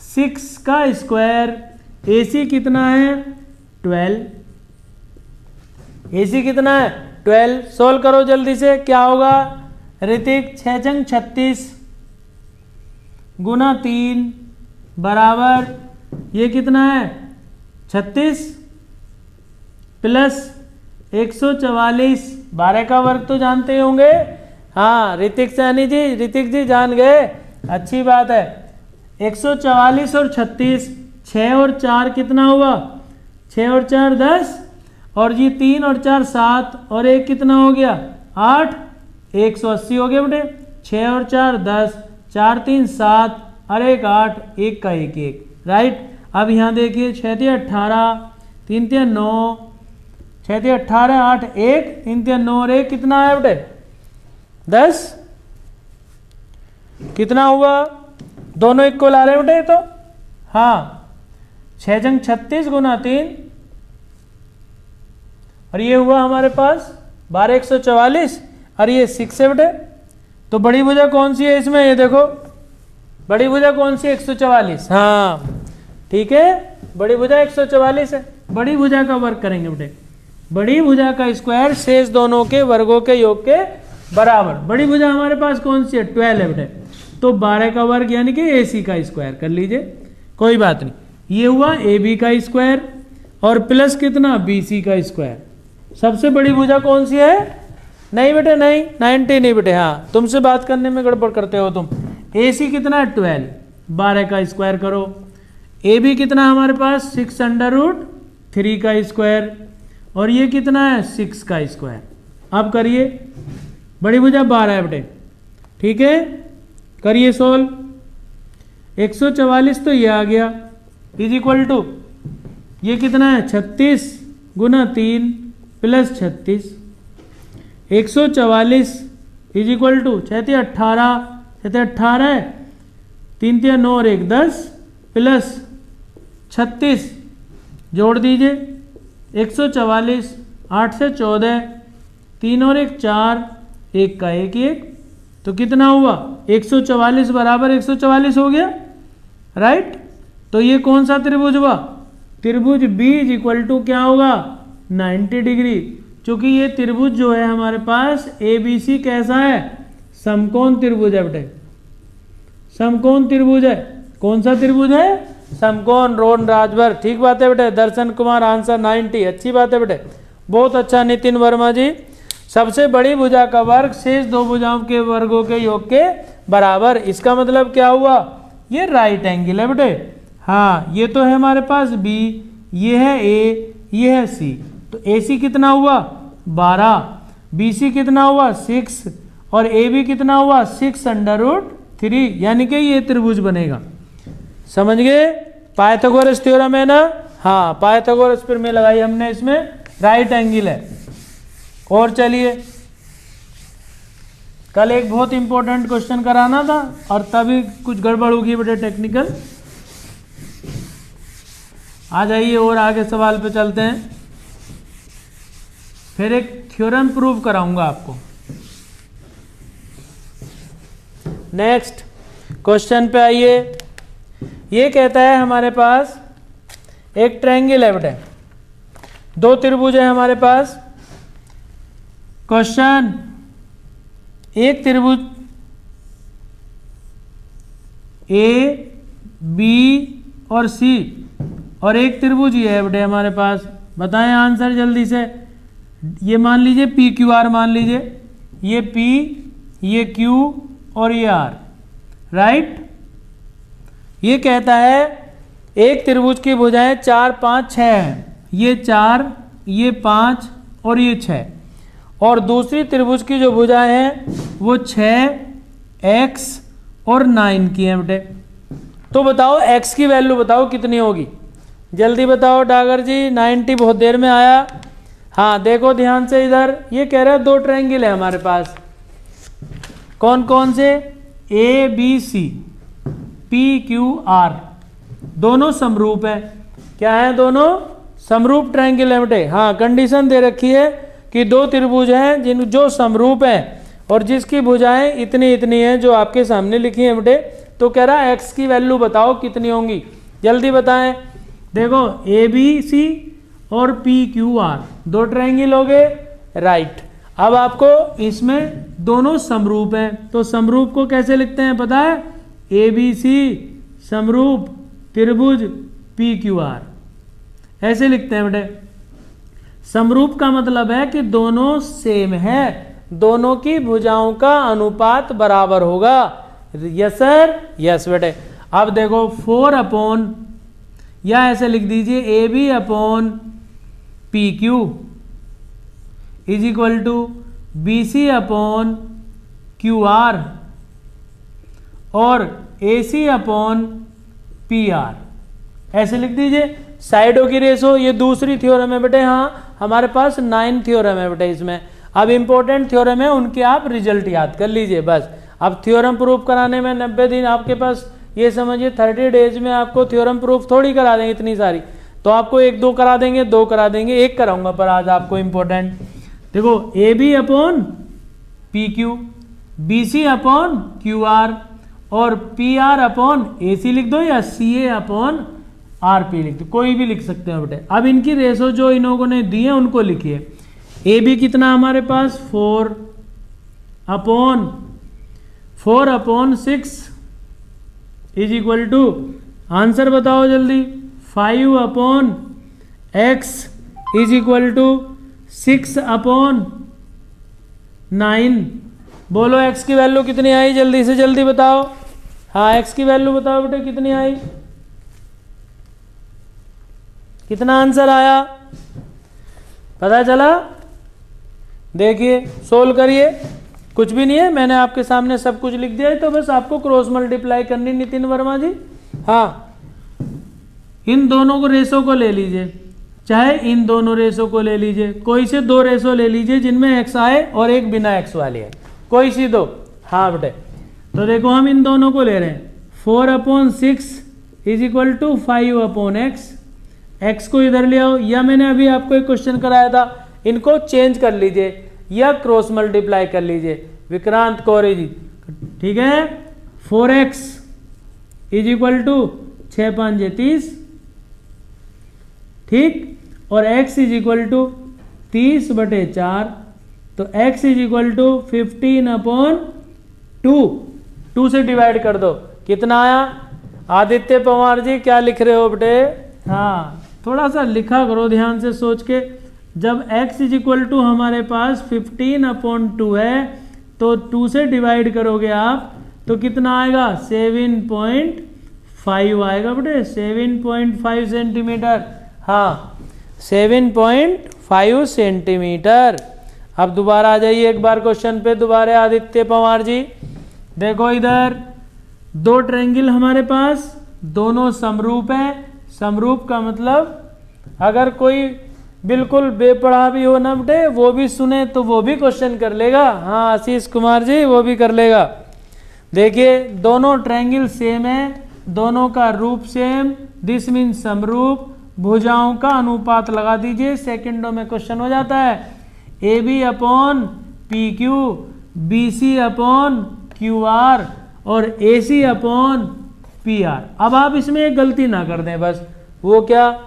6 का स्क्वायर। AC कितना है? 12। AC कितना है? 12। सोल्व करो जल्दी से, क्या होगा ऋतिक? 6×6 = 36 गुना 3 बराबर ये कितना है? 36 प्लस 144। 12 का वर्ग तो जानते ही होंगे। हाँ ऋतिक सैनी जी, ऋतिक जी जान गए, अच्छी बात है। 144 और 36, 6 और 4 कितना हुआ? 6 और 4 10, और ये 3 और 4 7, और 1 कितना हो गया? 8, 180 हो गया बेटे। 6 और 4 10, 4 3 7 और 1 8, 1 का 1 1। राइट? अब यहाँ देखिए 6 3 18, 3 3 9, 6 3 18, 8 1, 3 3 9 और 1 कितना है बेटे? 10। कितना हुआ? दोनों इक्वल आ रहे हैं बेटे तो। हाँ 6×36 गुना 3 और ये हुआ हमारे पास 12 144 और ये 6 है बेटे। तो बड़ी भुजा कौन सी है इसमें, ये देखो बड़ी भुजा कौन सी है 144। हाँ ठीक है, बड़ी भुजा 144 है। बड़ी भुजा का वर्ग करेंगे बेटे, बड़ी भुजा का स्क्वायर शेष दोनों के वर्गों के योग के बराबर। बड़ी भुजा हमारे पास कौन सी है 12 है बेटे, तो 12 का वर्ग यानी कि AC का स्क्वायर कर लीजिए, कोई बात नहीं। ये हुआ AB का स्क्वायर और प्लस कितना BC का स्क्वायर। सबसे बड़ी भुजा कौन सी है, नहीं बेटे नहीं 90 नहीं बेटे, हाँ तुमसे बात करने में गड़बड़ करते हो तुम। AC कितना है 12, 12 का स्क्वायर करो। AB कितना हमारे पास 6√3 का स्क्वायर और ये कितना है 6 का स्क्वायर। अब करिए, बड़ी भुजा 12 है बेटे, ठीक है, करिए सोल्व। 144 तो ये आ गया इज इक्वल टू ये कितना है 36 गुना 3 प्लस 36। 144 इज इक्वल टू 6 18, 18 है, 3 3 9 और 1 10 प्लस 36 जोड़ दीजिए। 144 8 से 14, 3 और 1 4, 1 का 1 1, तो कितना हुआ 144 बराबर 144 हो गया, राइट। तो ये कौन सा त्रिभुज हुआ, त्रिभुज B इज इक्वल टू क्या होगा 90 डिग्री। क्योंकि ये त्रिभुज जो है हमारे पास ABC कैसा है, समकोण त्रिभुज है बेटे, समकोण त्रिभुज है। कौन सा त्रिभुज है, समकोण। रोहन राजभर, ठीक बात है बेटे। दर्शन कुमार आंसर 90, अच्छी बात है बेटे, बहुत अच्छा। नितिन वर्मा जी, सबसे बड़ी भुजा का वर्ग शेष दो भुजाओं के वर्गों के योग के बराबर। इसका मतलब क्या हुआ, ये राइट एंगल है बेटे। हाँ ये तो है हमारे पास B, ये है A, ये है C, तो AC कितना हुआ 12, BC कितना हुआ 6 और AB कितना हुआ 6√3, यानी कि ये त्रिभुज बनेगा। समझ गए, पाइथागोरस थ्योरम है ना, हाँ पाइथागोरस प्रमेय लगाई हमने, इसमें राइट एंगल है। और चलिए, कल एक बहुत इंपॉर्टेंट क्वेश्चन कराना था और तभी कुछ गड़बड़ होगी बेटे टेक्निकल। आ जाइए और आगे सवाल पे चलते हैं, फिर एक थ्योरम प्रूव कराऊंगा आपको। नेक्स्ट क्वेश्चन पे आइए। ये कहता है हमारे पास एक ट्रायंगल है बेटे, दो त्रिभुज है हमारे पास। क्वेश्चन, एक त्रिभुज A, B और C और एक त्रिभुज ये है बेटे हमारे पास। बताएं आंसर जल्दी से। ये मान लीजिए PQR मान लीजिए, ये P, ये Q और ये R, राइट। ये कहता है एक त्रिभुज की भुजाएं 4 5 6 हैं, ये 4, ये 5 और ये 6, और दूसरी त्रिभुज की जो भुजाएं हैं वो 6, x और 9 की हैं बेटे। तो बताओ x की वैल्यू बताओ कितनी होगी, जल्दी बताओ डागर जी। 90 बहुत देर में आया। हाँ देखो ध्यान से इधर, ये कह रहा है दो ट्रायंगल है हमारे पास, कौन कौन से, ABC, PQR, दोनों समरूप है। क्या है, दोनों समरूप ट्रायंगल है बेटे। हाँ कंडीशन दे रखी है कि दो त्रिभुज हैं जिन जो समरूप हैं और जिसकी भुजाएं इतनी इतनी हैं, जो आपके सामने लिखी है बेटे। तो कह रहा है x की वैल्यू बताओ कितनी होंगी, जल्दी बताएं। देखो ABC और PQR दो ट्रायंगल हो गए, राइट। अब आपको इसमें दोनों समरूप हैं, तो समरूप को कैसे लिखते हैं पता है, ABC समरूप त्रिभुज PQR, ऐसे लिखते हैं बेटे। समरूप का मतलब है कि दोनों सेम है, दोनों की भुजाओं का अनुपात बराबर होगा। यस सर, यस बेटे। अब देखो 4 या ऐसे लिख दीजिए AB/PQ is equal to BC/QR और AC/PR, ऐसे लिख दीजिए। साइडों की रेशो, ये दूसरी थ्योरम है बेटे। हाँ हमारे पास 9 थ्योरम है बेटे इसमें। अब इंपॉर्टेंट थ्योरम है, उनके आप रिजल्ट याद कर लीजिए बस। अब थ्योरम प्रूफ कराने में 90 दिन आपके पास, ये समझिए 30 डेज में आपको थ्योरम प्रूफ थोड़ी करा देंगे इतनी सारी। तो आपको 1 2 करा देंगे, 2 करा देंगे, 1 कराऊंगा पर आज आपको इंपॉर्टेंट। देखो A B upon P Q, B C upon Q R और P R upon A C लिख दो या C A upon R P लिख दो, कोई भी लिख सकते हैं बेटे। अब इनकी रेशो जो इन लोगों ने दी है उनको लिखिए। ए बी कितना हमारे पास 4 upon 6 is equal to, answer बताओ जल्दी, 5 upon X is equal to 6 upon 9। बोलो एक्स की वैल्यू कितनी आई, जल्दी से जल्दी बताओ। हाँ एक्स की वैल्यू बताओ बेटे कितनी आई, कितना आंसर आया पता चला? देखिए सोल्व करिए, कुछ भी नहीं है, मैंने आपके सामने सब कुछ लिख दिया है, तो बस आपको क्रॉस मल्टीप्लाई करनी नितिन वर्मा जी। हाँ इन दोनों को रेशो को ले लीजिए, चाहे इन दोनों रेशो को ले लीजिए, कोई से 2 रेशो ले लीजिए जिनमें एक्स आए और एक बिना एक्स वाली है, कोई सी 2। हाँ बेटे तो देखो हम इन दोनों को ले रहे हैं, 4 upon 6 is equal to 5 upon x, x को इधर ले आओ, या मैंने अभी आपको एक क्वेश्चन कराया था, इनको चेंज कर लीजिए या क्रॉस मल्टीप्लाई कर लीजिए, विक्रांत कौरे जी, ठीक है। 4x इज इक्वल टू 6 5 30, ठीक, और x इज इक्वल टू 30/4, तो x is equal to 15 upon 2 से डिवाइड कर दो, कितना आया? आदित्य पवार जी क्या लिख रहे हो बेटे? हाँ थोड़ा सा लिखा करो ध्यान से सोच के। जब x इज इक्वल टू हमारे पास 15 अपॉन 2 है तो 2 से डिवाइड करोगे आप तो कितना आएगा? 7.5 आएगा बेटे, 7.5 सेंटीमीटर। हाँ 7.5 सेंटीमीटर। अब दोबारा आ जाइए एक बार क्वेश्चन पे दोबारा आदित्य पवार जी। देखो इधर 2 ट्रायंगल हमारे पास, दोनों समरूप है। समरूप का मतलब अगर कोई बिल्कुल बेपढ़ा भी हो ना बेटे, वो भी सुने तो वो भी क्वेश्चन कर लेगा। हाँ आशीष कुमार जी वो भी कर लेगा। देखिए दोनों ट्रायंगल सेम है, दोनों का रूप सेम, दिस मीन समरूप। भुजाओं का अनुपात लगा दीजिए, सेकंडों में क्वेश्चन हो जाता है। A B upon P Q, B C upon Q R और A C upon P R. अब आप इसमें एक गलती ना कर दें बस, वो क्या,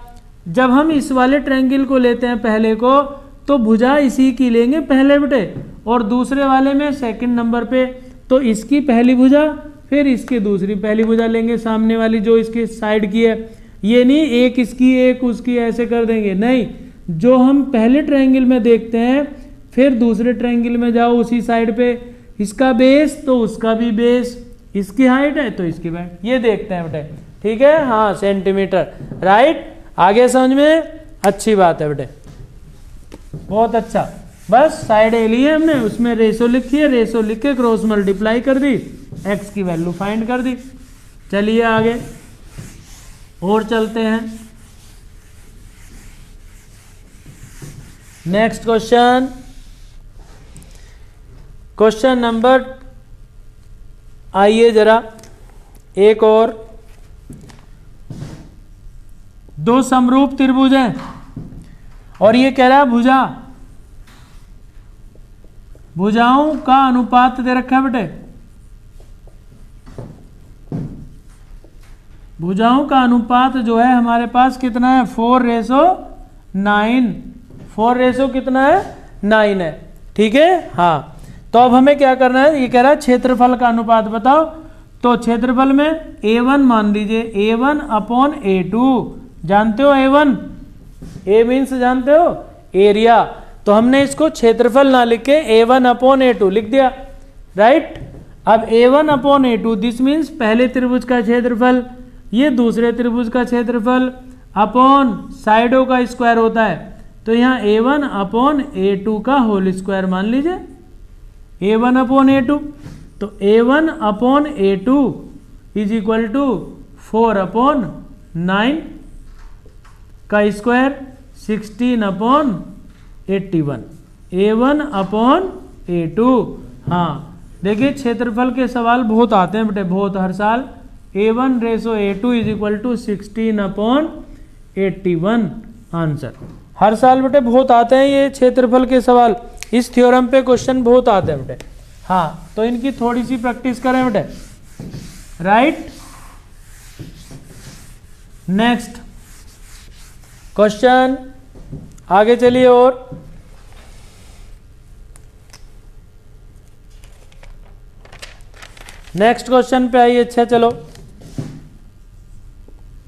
जब हम इस वाले ट्रायंगल को लेते हैं पहले को तो भुजा इसी की लेंगे पहले बेटे, और दूसरे वाले में सेकंड नंबर पे तो इसकी पहली भुजा फिर इसकी दूसरी पहली भुजा लेंगे, सामने वाली जो इसके साइड की है। ये नहीं एक इसकी एक उसकी ऐसे कर देंगे, नहीं, जो हम पहले ट्रायंगल में देखते हैं फिर दूसरे ट्रायंगल में जाओ उसी साइड पे, इसका बेस तो उसका भी बेस, इसकी हाइट है तो इसकी हाइट, ये देखते हैं बेटे, ठीक है। हाँ सेंटीमीटर, राइट। आगे समझ में? अच्छी बात है बेटे, बहुत अच्छा। बस साइड ए ली है हमने, उसमें रेशो लिखी है, रेशो लिख के क्रॉस मल्टीप्लाई कर दी, एक्स की वैल्यू फाइंड कर दी। चलिए आगे और चलते हैं। नेक्स्ट क्वेश्चन, क्वेश्चन नंबर, आइए जरा एक और। 2 समरूप त्रिभुज हैं और ये कह रहा है भुजाओं का अनुपात दे रखा है बेटे। भुजाओं का अनुपात जो है हमारे पास कितना है? 4:9। 4 कितना है? 9 है, ठीक है। हाँ तो अब हमें क्या करना है, ये कह रहा है क्षेत्रफल का अनुपात बताओ। तो क्षेत्रफल में A1 मान लीजिए, A1 अपॉन A2, जानते हो A1, A मीन्स जानते हो एरिया, तो हमने इसको क्षेत्रफल ना लिख के A1 अपॉन A2 लिख दिया, राइट। अब A1 upon A2 this means पहले त्रिभुज का क्षेत्रफल, ये दूसरे त्रिभुज का क्षेत्रफल अपॉन साइडों का स्क्वायर होता है, तो यहाँ A1 अपॉन A2 का होल स्क्वायर मान लीजिए, A1 अपॉन A2। तो A1 upon A2 is equal to 4/9 का स्क्वायर 16/81, A1 अपॉन A2। हाँ देखिए क्षेत्रफल के सवाल बहुत आते हैं बेटे, बहुत, हर साल। A1 ratio A2 is equal to 16/81 81 answer. हर साल बेटे बहुत आते हैं ये क्षेत्रफल के सवाल, इस थ्योरम पे क्वेश्चन बहुत आते हैं बेटे। हाँ, तो इनकी थोड़ी सी प्रैक्टिस करें बेटे, राइट। नेक्स्ट क्वेश्चन, आगे चलिए। और नेक्स्ट क्वेश्चन पे आइए। अच्छा चलो,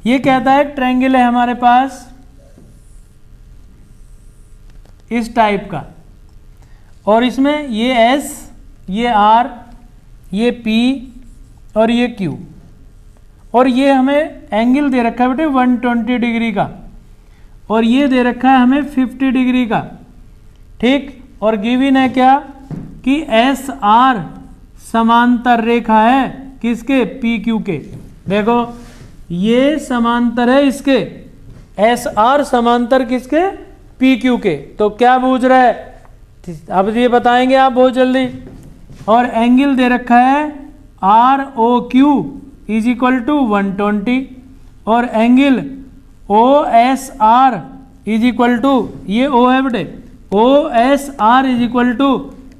ये कहता है ट्रायंगल है हमारे पास इस टाइप का, और इसमें ये S, ये R, ये P और ये Q, और ये हमें एंगल दे रखा है बेटे 120 डिग्री का, और ये दे रखा है हमें 50 डिग्री का, ठीक। और गिवन है क्या कि SR समांतर रेखा है किसके, PQ के। देखो ये समांतर है इसके, SR समांतर किसके, PQ के। तो क्या बूझ रहा है, अब ये बताएंगे आप बहुत जल्दी। और एंगल दे रखा है ROQ इज इक्वल टू 120, और angle OSR is equal to, ये O है बेटे, OSR is equal to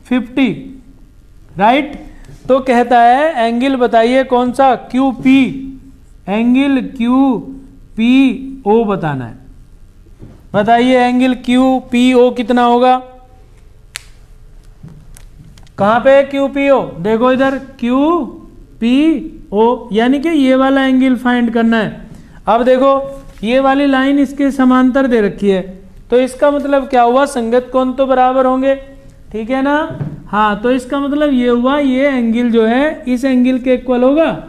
50, right. तो कहता है एंगल बताइए कौन सा, QP, एंगल QPO बताना है। बताइए एंगल QPO कितना होगा, कहाँ पे QPO, देखो इधर QPO, यानी कि ये वाला एंगल फाइंड करना है। अब देखो ये वाली लाइन इसके समांतर दे रखी है, तो इसका मतलब क्या हुआ, संगत कोण तो बराबर होंगे, ठीक है ना। हाँ, तो इसका मतलब ये हुआ ये एंगल जो है इस एंगल के इक्वल होगा,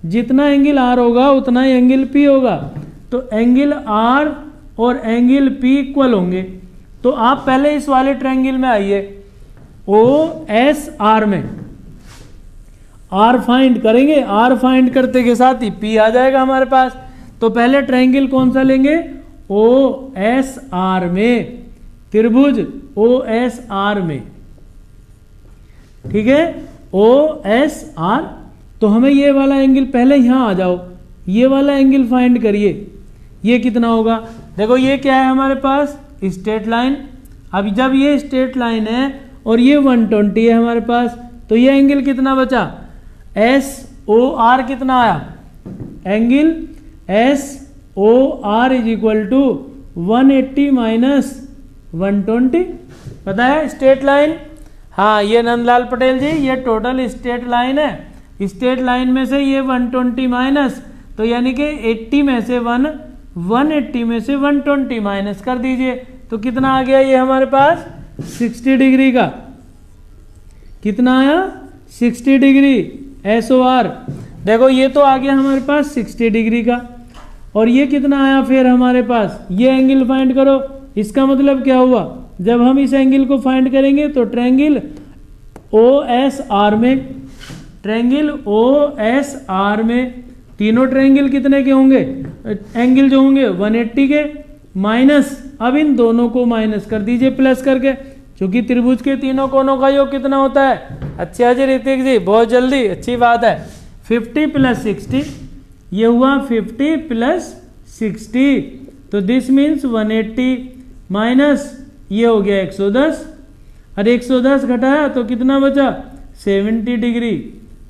जितना एंगल R होगा उतना ही एंगल P होगा। तो एंगल R और एंगल P इक्वल होंगे। तो आप पहले इस वाले ट्रायंगल में आइए, OSR में R फाइंड करेंगे, R फाइंड करते के साथ ही P आ जाएगा हमारे पास। तो पहले ट्रायंगल कौन सा लेंगे, OSR में, त्रिभुज OSR में, ठीक है, OSR। तो हमें ये वाला एंगल, पहले यहां आ जाओ, ये वाला एंगल फाइंड करिए, ये कितना होगा। देखो ये क्या है हमारे पास, स्ट्रेट लाइन। अब जब ये स्ट्रेट लाइन है और ये 120 है हमारे पास, तो ये एंगल कितना बचा, SOR कितना आया, angle SOR is equal to 180 minus 120, पता है स्ट्रेट लाइन। हाँ, ये नंदलाल पटेल जी, ये टोटल स्ट्रेट लाइन है। स्ट्रेट लाइन में से ये 120 माइनस, तो यानी कि 80 में से 180 में से 120 माइनस कर दीजिए, तो कितना आ गया ये हमारे पास, 60 डिग्री का। कितना आया, 60 डिग्री SOR। देखो ये तो आ गया हमारे पास 60 डिग्री का, और ये कितना आया फिर हमारे पास, ये एंगल फाइंड करो। इसका मतलब क्या हुआ, जब हम इस एंगल को फाइंड करेंगे तो ट्रायंगल OSR में, ट्रायंगल OSR में तीनों ट्रायंगल कितने के होंगे, एंगल जो होंगे 180 के, माइनस, अब इन दोनों को माइनस कर दीजिए प्लस करके, क्योंकि त्रिभुज के तीनों कोनों का योग कितना होता है। अच्छा जी ऋतिक जी, बहुत जल्दी, अच्छी बात है। 50 प्लस 60, ये हुआ 50 प्लस 60, तो दिस मीन्स 180 माइनस ये हो गया 110, और 110 घटाया तो कितना बचा, 70 डिग्री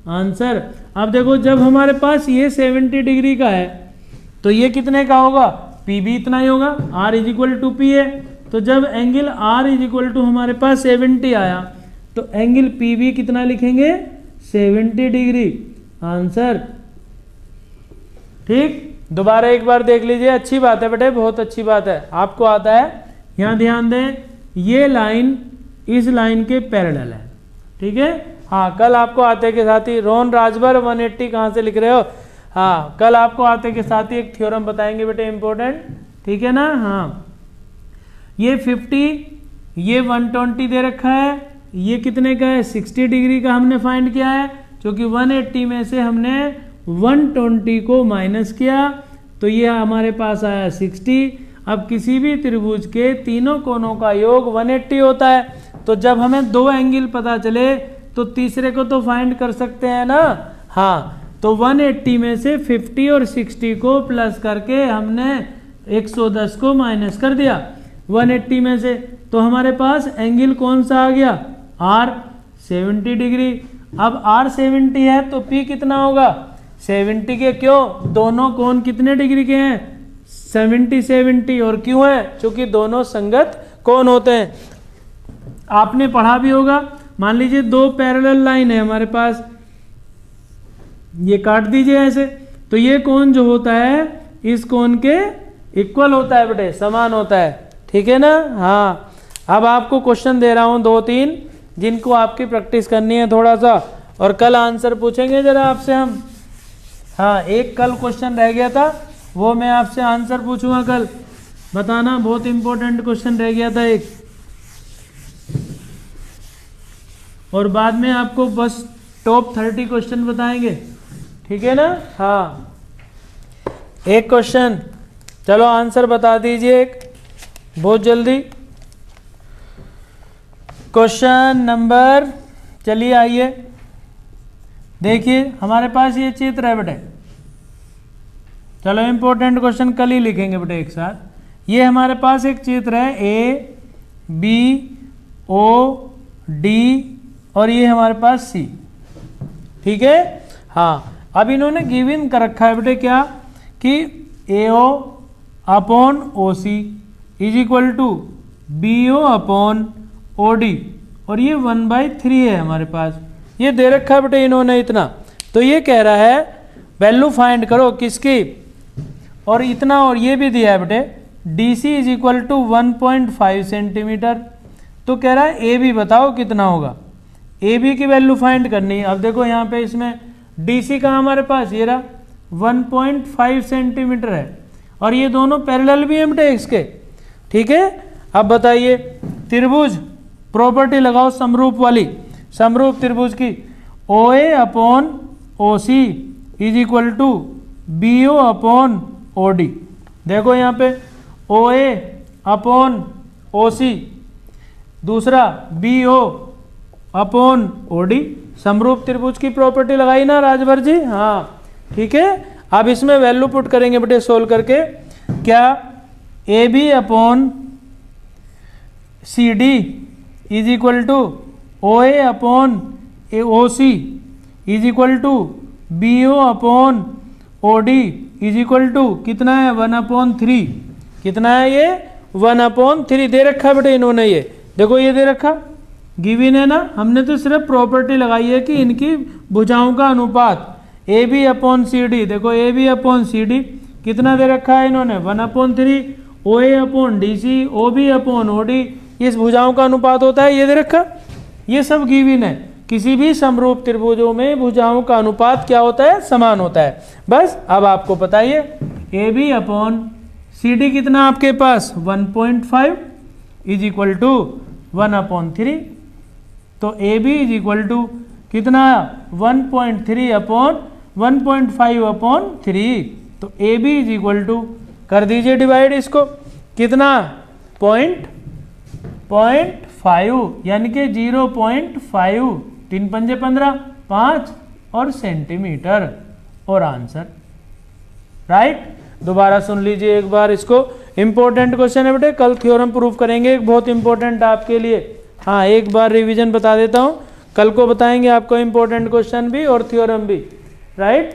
आंसर। अब देखो जब हमारे पास ये 70 डिग्री का है तो ये कितने का होगा, P भी इतना ही होगा, R is equal to P है। तो जब angle R is equal to हमारे पास 70 आया, तो एंगल P भी कितना लिखेंगे, 70 डिग्री आंसर। ठीक, दोबारा एक बार देख लीजिए, अच्छी बात है बेटे, बहुत अच्छी बात है, आपको आता है। यहाँ ध्यान दें, ये लाइन इस लाइन के पैरेलल है, ठीक है। हाँ, कल आपको आते के साथ ही, रोहन राजभर 180 कहाँ से लिख रहे हो, हाँ कल आपको आते के साथ ही एक थ्योरम बताएंगे बेटे इंपॉर्टेंट, ठीक है ना। हाँ, ये 50, ये 120 दे रखा है, ये कितने का है, 60 डिग्री का हमने फाइंड किया है, क्योंकि 180 में से हमने 120 को माइनस किया, तो ये हमारे पास आया 60। अब किसी भी त्रिभुज के तीनों कोनों का योग 180 होता है, तो जब हमें दो एंगल पता चले तो तीसरे को तो फाइंड कर सकते हैं ना। हाँ, तो 180 में से 50 और 60 को प्लस करके हमने 110 को माइनस कर दिया 180 में से, तो हमारे पास एंगल कौन सा आ गया, आर 70 डिग्री। अब आर 70 है तो पी कितना होगा 70 के, क्यों दोनों कोण कितने डिग्री के हैं 70 और क्यों है, क्योंकि दोनों संगत कोण होते हैं। आपने पढ़ा भी होगा, मान लीजिए दो पैरेलल लाइन है हमारे पास, ये काट दीजिए ऐसे, तो ये कोण जो होता है इस कोण के इक्वल होता है बेटे, समान होता है, ठीक है ना। हाँ, अब आपको क्वेश्चन दे रहा हूं 2-3 जिनको आपकी प्रैक्टिस करनी है थोड़ा सा, और कल आंसर पूछेंगे जरा आपसे हम। हाँ, एक कल क्वेश्चन रह गया था, वो मैं आपसे आंसर पूछूंगा कल, बताना, बहुत इंपॉर्टेंट क्वेश्चन रह गया था एक। और बाद में आपको बस टॉप 30 क्वेश्चन बताएंगे, ठीक है ना। हाँ, एक क्वेश्चन, चलो आंसर बता दीजिए एक बहुत जल्दी। क्वेश्चन नंबर, चलिए आइए देखिए, हमारे पास ये चित्र है बेटे, चलो इंपॉर्टेंट क्वेश्चन कल ही लिखेंगे बेटे एक साथ। ये हमारे पास एक चित्र है, ए बी ओ डी और ये हमारे पास सी, ठीक है। हाँ, अब इन्होंने गिवन कर रखा है बेटे क्या, कि AO upon OC is equal to BO upon OD, और ये 1/3 है हमारे पास, ये दे रखा है बेटे इन्होंने इतना। तो ये कह रहा है वैल्यू फाइंड करो किसकी, और इतना, और ये भी दिया है बेटे DC is equal to 1.5 centimetre. तो कह रहा है AB बताओ कितना होगा, AB की वैल्यू फाइंड करनी है। अब देखो यहाँ पे इसमें DC का हमारे पास ये रहा 1.5 सेंटीमीटर है, और ये दोनों पैरेलल भी हैं बेटे इसके, ठीक है। अब बताइए त्रिभुज, प्रॉपर्टी लगाओ समरूप वाली, समरूप त्रिभुज की, OA upon OC is equal to BO upon OD। देखो यहाँ पे OA अपॉन OC, दूसरा BO अपॉन OD, समरूप त्रिभुज की प्रॉपर्टी लगाई ना राजभर जी। हाँ, ठीक है। अब इसमें वैल्यू पुट करेंगे बेटे सोल्व करके, क्या AB upon CD is equal to OA upon OC is equal to BO upon OD is equal to कितना है 1/3, कितना है ये 1/3 दे रखा है बेटे इन्होंने, ये देखो ये दे रखा, गिवन है ना। हमने तो सिर्फ प्रॉपर्टी लगाई है कि इनकी भुजाओं का अनुपात AB अपॉन CD, देखो AB अपॉन CD कितना दे रखा है इन्होंने 1/3, OA upon DC OB upon OD, इस भुजाओं का अनुपात होता है, ये दे रखा। ये सब गिवन है, किसी भी समरूप त्रिभुजों में भुजाओं का अनुपात क्या होता है, समान होता है। बस अब आपको बताइए AB अपॉन CD कितना आपके पास 1.5 इज इक्वल टू 1/3, तो AB इज इक्वल टू कितना 1.3 अपॉन 1.5/3, तो AB इज इक्वल टू कर दीजिए डिवाइड इसको, कितना 0.5 यानी कि 0.5, 3 पंजे 15, 5 और सेंटीमीटर, और आंसर राइट। दोबारा सुन लीजिए एक बार इसको, इंपॉर्टेंट क्वेश्चन है बेटे, कल थ्योरम प्रूफ करेंगे एक बहुत इंपॉर्टेंट आपके लिए। हाँ, एक बार रिवीजन बता देता हूँ, कल को बताएंगे आपको इंपॉर्टेंट क्वेश्चन भी और थ्योरम भी, राइट,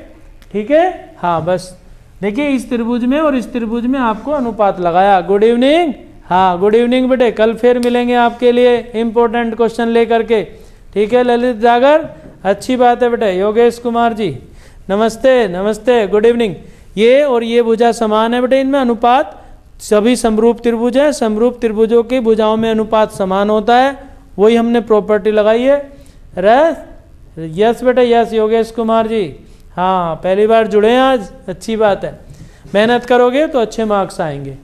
ठीक है। हाँ, बस देखिए इस त्रिभुज में और इस त्रिभुज में आपको अनुपात लगाया। Good evening. हाँ, गुड इवनिंग बेटे, कल फिर मिलेंगे आपके लिए इंपॉर्टेंट क्वेश्चन लेकर के, ठीक है। ललित जागर, अच्छी बात है बेटे। योगेश कुमार जी नमस्ते, नमस्ते, गुड इवनिंग। ये और ये भुजा समान है बेटे, इनमें अनुपात, सभी समरूप त्रिभुज है, समरूप त्रिभुजों की भुजाओं में अनुपात समान होता है, वही हमने प्रॉपर्टी लगाई है। यस बेटे, यस योगेश कुमार जी, हाँ पहली बार जुड़े हैं आज, अच्छी बात है। मेहनत करोगे तो अच्छे मार्क्स आएंगे।